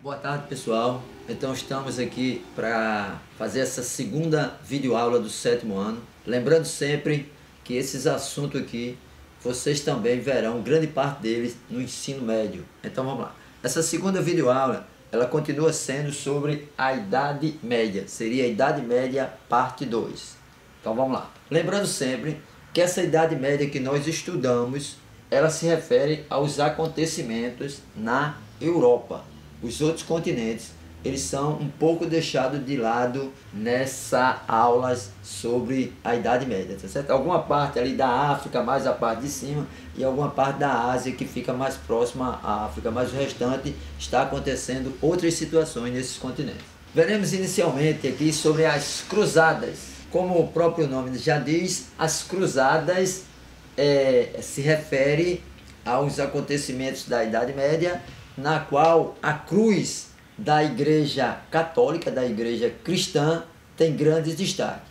Boa tarde, pessoal. Então estamos aqui para fazer essa segunda videoaula do 7º ano. Lembrando sempre que esses assuntos aqui, vocês também verão grande parte deles no ensino médio. Então vamos lá. Essa segunda videoaula, ela continua sendo sobre a Idade Média. Seria a Idade Média parte 2. Então vamos lá. Lembrando sempre que essa Idade Média que nós estudamos, ela se refere aos acontecimentos na Europa. Os outros continentes, eles são um pouco deixados de lado nessa aulas sobre a Idade Média, tá certo? Alguma parte ali da África, mais a parte de cima, e alguma parte da Ásia que fica mais próxima à África, mas o restante está acontecendo outras situações nesses continentes. Veremos inicialmente aqui sobre as cruzadas. Como o próprio nome já diz, as cruzadas se refere aos acontecimentos da Idade Média, na qual a cruz da Igreja Católica, da Igreja Cristã, tem grandes destaque.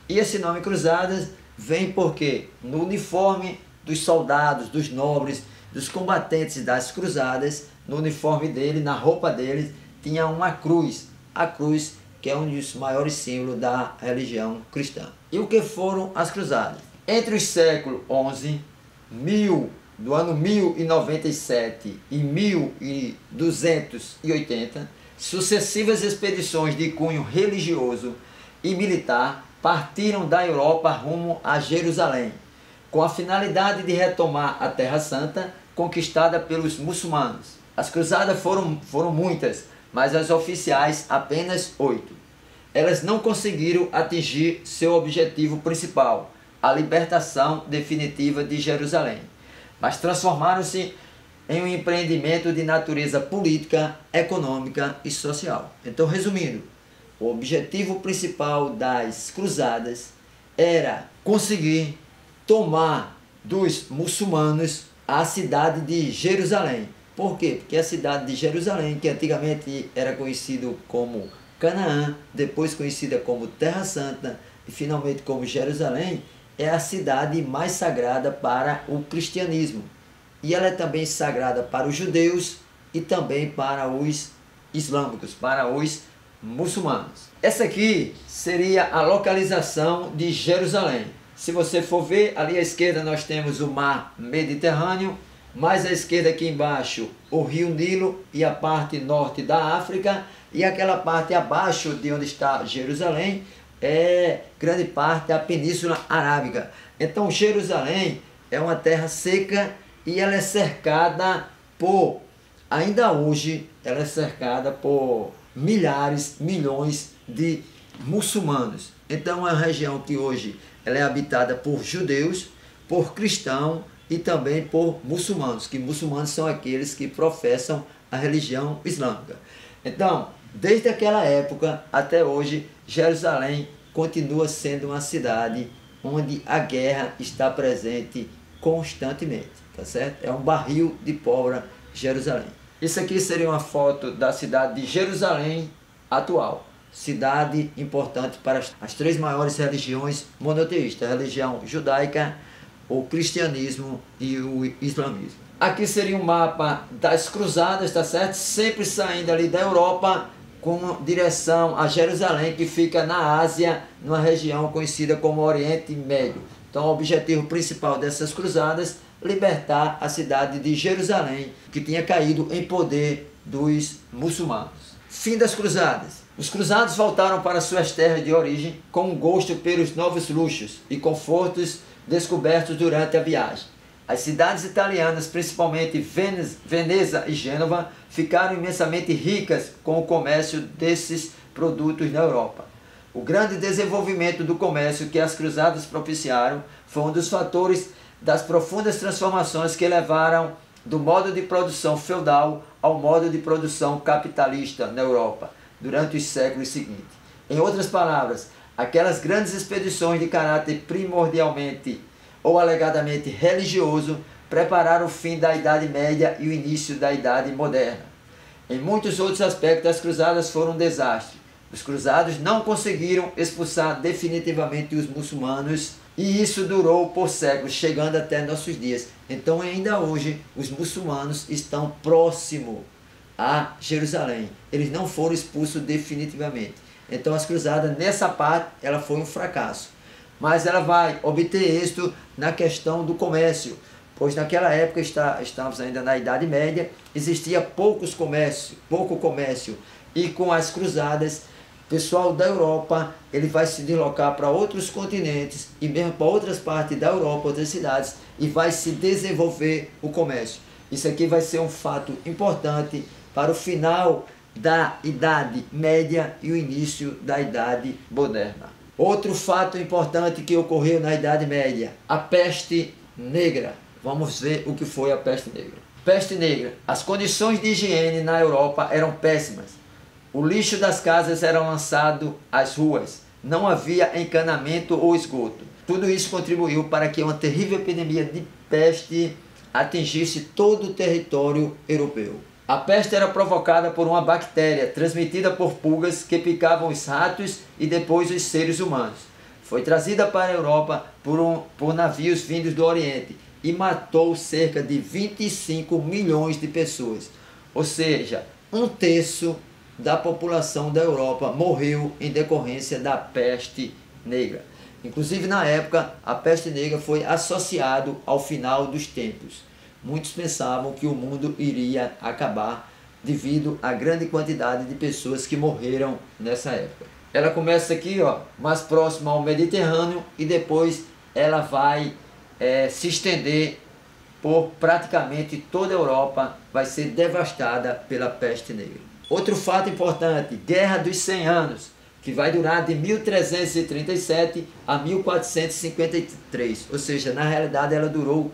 E esse nome Cruzadas vem porque no uniforme dos soldados, dos nobres, dos combatentes das cruzadas, no uniforme dele, na roupa deles, tinha uma cruz. A cruz que é um dos maiores símbolos da religião cristã. E o que foram as cruzadas? Entre os séculos 11, do ano 1097 e 1280, sucessivas expedições de cunho religioso e militar partiram da Europa rumo a Jerusalém, com a finalidade de retomar a Terra Santa conquistada pelos muçulmanos. As cruzadas foram muitas, mas as oficiais apenas 8. Elas não conseguiram atingir seu objetivo principal, a libertação definitiva de Jerusalém, mas transformaram-se em um empreendimento de natureza política, econômica e social. Então, resumindo, o objetivo principal das cruzadas era conseguir tomar dos muçulmanos a cidade de Jerusalém. Por quê? Porque a cidade de Jerusalém, que antigamente era conhecido como Canaã, depois conhecida como Terra Santa e finalmente como Jerusalém, é a cidade mais sagrada para o cristianismo. E ela é também sagrada para os judeus e também para os islâmicos, para os muçulmanos. Essa aqui seria a localização de Jerusalém. Se você for ver, ali à esquerda nós temos o mar Mediterrâneo, mais à esquerda aqui embaixo o rio Nilo e a parte norte da África, e aquela parte abaixo de onde está Jerusalém, grande parte da Península Arábica. Então Jerusalém é uma terra seca e ela é cercada por, ainda hoje, ela é cercada por milhares, milhões de muçulmanos. Então é uma região que hoje ela é habitada por judeus, por cristãos e também por muçulmanos, que muçulmanos são aqueles que professam a religião islâmica. Então, desde aquela época até hoje, Jerusalém continua sendo uma cidade onde a guerra está presente constantemente, tá certo? É um barril de pólvora Jerusalém. Isso aqui seria uma foto da cidade de Jerusalém atual. Cidade importante para as três maiores religiões monoteístas, a religião judaica, o cristianismo e o islamismo. Aqui seria um mapa das cruzadas, tá certo? Sempre saindo ali da Europa com direção a Jerusalém, que fica na Ásia, numa região conhecida como Oriente Médio. Então o objetivo principal dessas cruzadas, libertar a cidade de Jerusalém, que tinha caído em poder dos muçulmanos. Fim das cruzadas. Os cruzados voltaram para suas terras de origem com um gosto pelos novos luxos e confortos descobertos durante a viagem. As cidades italianas, principalmente Veneza e Gênova, ficaram imensamente ricas com o comércio desses produtos na Europa. O grande desenvolvimento do comércio que as cruzadas propiciaram foi um dos fatores das profundas transformações que levaram do modo de produção feudal ao modo de produção capitalista na Europa durante os séculos seguintes. Em outras palavras, aquelas grandes expedições de caráter primordialmente ou alegadamente religioso prepararam o fim da Idade Média e o início da Idade Moderna. Em muitos outros aspectos, as cruzadas foram um desastre. Os cruzados não conseguiram expulsar definitivamente os muçulmanos e isso durou por séculos, chegando até nossos dias. Então ainda hoje os muçulmanos estão próximos a Jerusalém. Eles não foram expulsos definitivamente. Então as cruzadas, nessa parte, ela foi um fracasso. Mas ela vai obter êxito na questão do comércio, pois naquela época estávamos ainda na Idade Média, existia pouco comércio, e com as cruzadas, o pessoal da Europa ele vai se deslocar para outros continentes e mesmo para outras partes da Europa, outras cidades, e vai se desenvolver o comércio. Isso aqui vai ser um fato importante para o final da Idade Média e o início da Idade Moderna. Outro fato importante que ocorreu na Idade Média, a peste negra. Vamos ver o que foi a peste negra. Peste negra. As condições de higiene na Europa eram péssimas. O lixo das casas era lançado às ruas. Não havia encanamento ou esgoto. Tudo isso contribuiu para que uma terrível epidemia de peste atingisse todo o território europeu. A peste era provocada por uma bactéria transmitida por pulgas que picavam os ratos e depois os seres humanos. Foi trazida para a Europa por navios vindos do Oriente e matou cerca de 25 milhões de pessoas. Ou seja, 1/3 da população da Europa morreu em decorrência da peste negra. Inclusive na época, a peste negra foi associada ao final dos tempos. Muitos pensavam que o mundo iria acabar devido à grande quantidade de pessoas que morreram nessa época. Ela começa aqui, ó, mais próxima ao Mediterrâneo e depois ela vai se estender por praticamente toda a Europa, vai ser devastada pela peste negra. Outro fato importante, Guerra dos 100 Anos, que vai durar de 1337 a 1453, ou seja, na realidade ela durou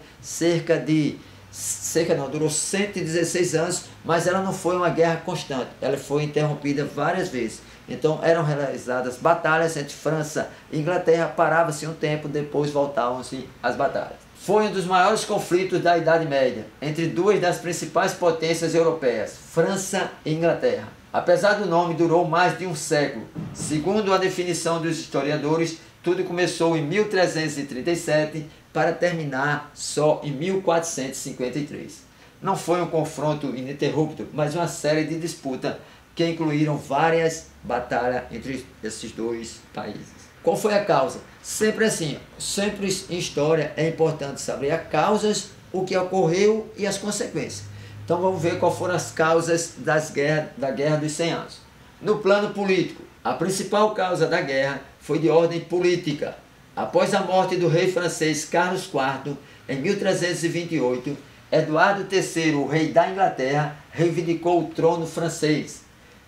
durou 116 anos, mas ela não foi uma guerra constante, ela foi interrompida várias vezes. Então eram realizadas batalhas entre França e Inglaterra, parava-se um tempo, depois voltavam-se as batalhas. Foi um dos maiores conflitos da Idade Média, entre duas das principais potências europeias, França e Inglaterra. Apesar do nome, durou mais de um século. Segundo a definição dos historiadores, tudo começou em 1337 para terminar só em 1453. Não foi um confronto ininterrupto, mas uma série de disputas que incluíram várias batalhas entre esses dois países. Qual foi a causa? Sempre assim, sempre em história é importante saber as causas, o que ocorreu e as consequências. Então vamos ver quais foram as causas da Guerra dos 100 Anos. No plano político, a principal causa da guerra foi de ordem política. Após a morte do rei francês Carlos IV, em 1328, Eduardo III, o rei da Inglaterra, reivindicou o trono francês.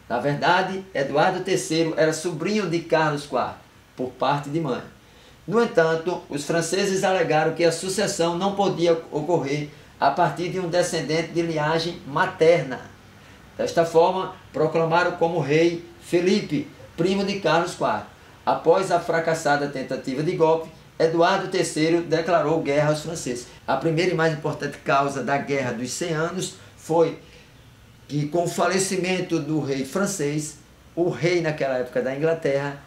Na verdade, Eduardo III era sobrinho de Carlos IV, por parte de mãe. No entanto, os franceses alegaram que a sucessão não podia ocorrer a partir de um descendente de linhagem materna. Desta forma, proclamaram como rei Felipe, primo de Carlos IV. Após a fracassada tentativa de golpe, Eduardo III declarou guerra aos franceses. A primeira e mais importante causa da Guerra dos 100 Anos foi que, com o falecimento do rei francês, o rei naquela época da Inglaterra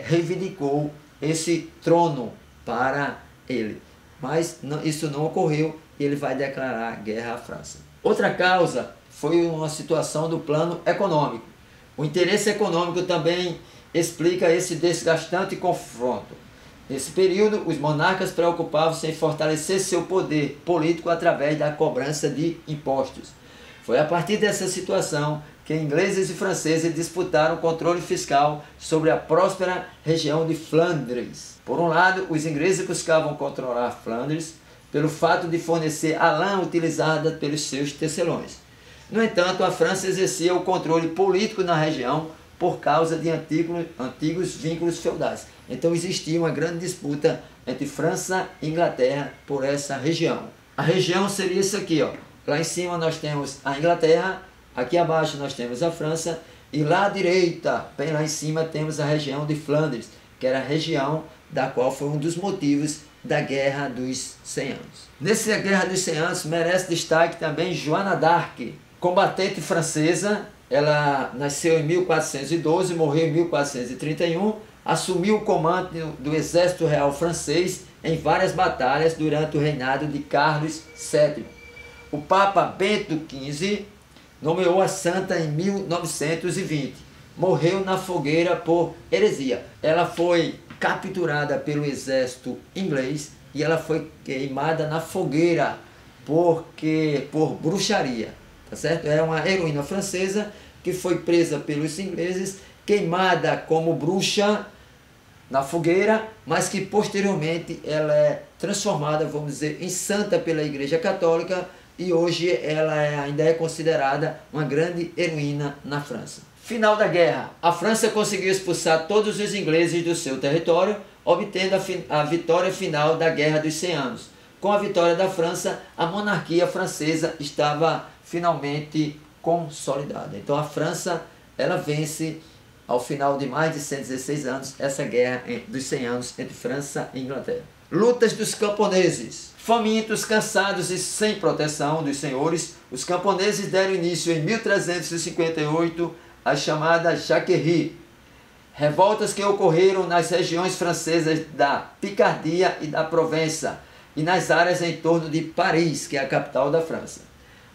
reivindicou esse trono para ele. Mas isso não ocorreu e ele vai declarar guerra à França. Outra causa foi uma situação do plano econômico. O interesse econômico também explica esse desgastante confronto. Nesse período, os monarcas preocupavam-se em fortalecer seu poder político através da cobrança de impostos. Foi a partir dessa situação que ingleses e franceses disputaram o controle fiscal sobre a próspera região de Flandres. Por um lado, os ingleses buscavam controlar Flandres pelo fato de fornecer a lã utilizada pelos seus tecelões. No entanto, a França exercia o controle político na região por causa de antigos vínculos feudais. Então existia uma grande disputa entre França e Inglaterra por essa região. A região seria isso aqui, ó. Lá em cima nós temos a Inglaterra, aqui abaixo nós temos a França, e lá à direita, bem lá em cima, temos a região de Flandres, que era a região da qual foi um dos motivos da Guerra dos 100 Anos. Nessa Guerra dos 100 Anos merece destaque também Joana d'Arc, combatente francesa. Ela nasceu em 1412, morreu em 1431, assumiu o comando do exército real francês em várias batalhas durante o reinado de Carlos VII. O Papa Bento XV nomeou a santa em 1920. Morreu na fogueira por heresia. Ela foi capturada pelo exército inglês e ela foi queimada na fogueira por bruxaria, tá certo? É uma heroína francesa que foi presa pelos ingleses, queimada como bruxa na fogueira, mas que posteriormente ela é transformada, vamos dizer, em santa pela Igreja Católica, e hoje ela ainda é considerada uma grande heroína na França. Final da guerra. A França conseguiu expulsar todos os ingleses do seu território, obtendo a vitória final da Guerra dos 100 Anos. Com a vitória da França, a monarquia francesa estava finalmente consolidada. Então a França, ela vence ao final de mais de 116 anos essa Guerra dos 100 Anos entre França e Inglaterra. Lutas dos camponeses. Famintos, cansados e sem proteção dos senhores, os camponeses deram início em 1358 às chamadas Jacqueries, revoltas que ocorreram nas regiões francesas da Picardia e da Provença e nas áreas em torno de Paris, que é a capital da França.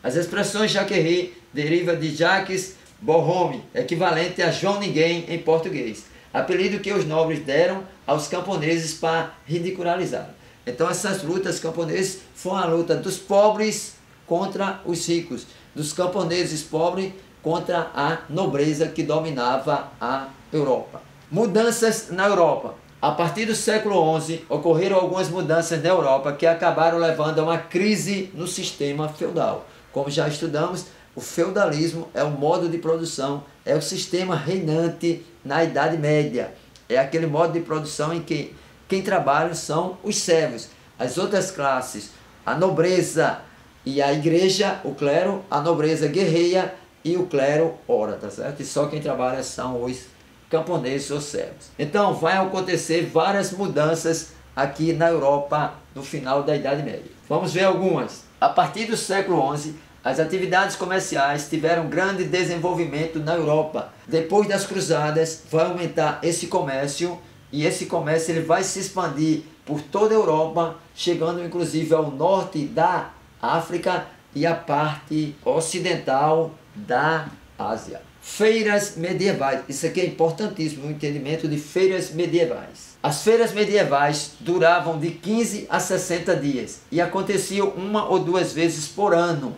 As expressões Jacqueries derivam de Jacques Borrome, equivalente a João Ninguém em português, apelido que os nobres deram aos camponeses para ridicularizar. Então essas lutas camponeses foram a luta dos pobres contra os ricos, dos camponeses pobres contra a nobreza que dominava a Europa. Mudanças na Europa. A partir do século XI, ocorreram algumas mudanças na Europa que acabaram levando a uma crise no sistema feudal. Como já estudamos, o feudalismo é o modo de produção, é o sistema reinante na Idade Média. É aquele modo de produção em que quem trabalha são os servos. As outras classes, a nobreza e a igreja, o clero, a nobreza guerreia e o clero ora, tá certo? E só quem trabalha são os camponeses ou servos. Então vai acontecer várias mudanças aqui na Europa no final da Idade Média. Vamos ver algumas. A partir do século XI, as atividades comerciais tiveram grande desenvolvimento na Europa. Depois das cruzadas, vai aumentar esse comércio, e esse comércio ele vai se expandir por toda a Europa, chegando inclusive ao norte da África e a parte ocidental da Ásia. Feiras medievais. Isso aqui é importantíssimo, o entendimento de feiras medievais. As feiras medievais duravam de 15 a 60 dias e aconteciam uma ou duas vezes por ano,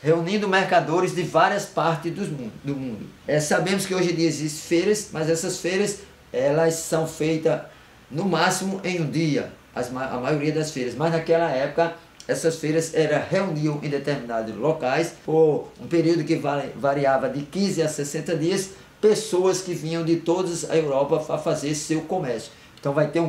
reunindo mercadores de várias partes do mundo. Sabemos que hoje em dia existem feiras, mas essas feiras elas são feitas no máximo em um dia, a maioria das feiras, mas naquela época essas feiras reuniam em determinados locais por um período que variava de 15 a 60 dias, pessoas que vinham de toda a Europa para fazer seu comércio. Então vai ter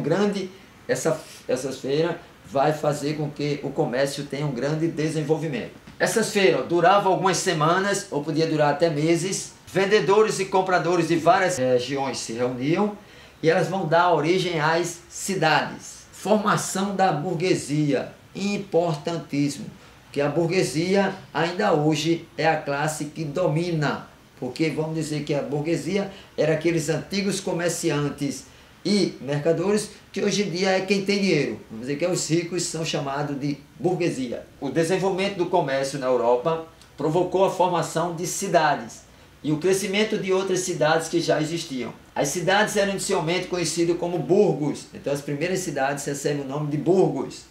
essas feiras vai fazer com que o comércio tenha um grande desenvolvimento. Essas feiras duravam algumas semanas ou podia durar até meses. Vendedores e compradores de várias regiões se reuniam e elas vão dar origem às cidades. Formação da burguesia, importantíssimo, que a burguesia ainda hoje é a classe que domina, porque vamos dizer que a burguesia era aqueles antigos comerciantes e mercadores que hoje em dia é quem tem dinheiro. Vamos dizer que os ricos são chamados de burguesia. O desenvolvimento do comércio na Europa provocou a formação de cidades e o crescimento de outras cidades que já existiam. As cidades eram inicialmente conhecidas como burgos, então as primeiras cidades recebem o nome de burgos,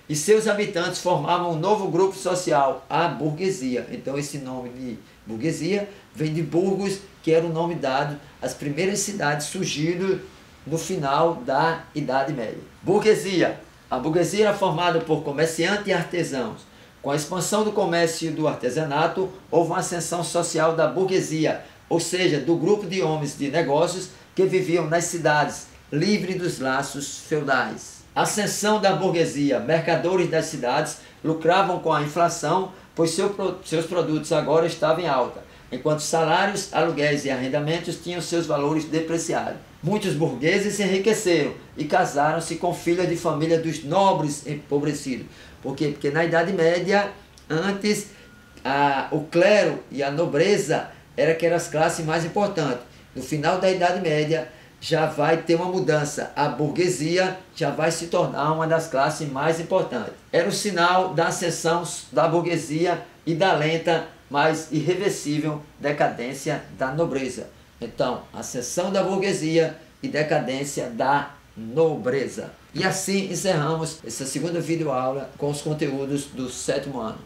e seus habitantes formavam um novo grupo social, a burguesia. Então esse nome de burguesia vem de burgos, que era o nome dado às primeiras cidades surgindo no final da Idade Média. Burguesia. A burguesia era formada por comerciantes e artesãos. Com a expansão do comércio e do artesanato, houve uma ascensão social da burguesia, ou seja, do grupo de homens de negócios que viviam nas cidades, livres dos laços feudais. Ascensão da burguesia. Mercadores das cidades lucravam com a inflação, pois seus produtos agora estavam em alta, enquanto salários, aluguéis e arrendamentos tinham seus valores depreciados. Muitos burgueses se enriqueceram e casaram-se com filhas de família dos nobres empobrecidos. Por quê? Porque na Idade Média, antes, o clero e a nobreza eram as classes mais importantes. No final da Idade Média, já vai ter uma mudança. A burguesia já vai se tornar uma das classes mais importantes. Era o sinal da ascensão da burguesia e da lenta mas irreversível decadência da nobreza. Então, ascensão da burguesia e decadência da nobreza. E assim encerramos essa segunda videoaula com os conteúdos do 7º ano.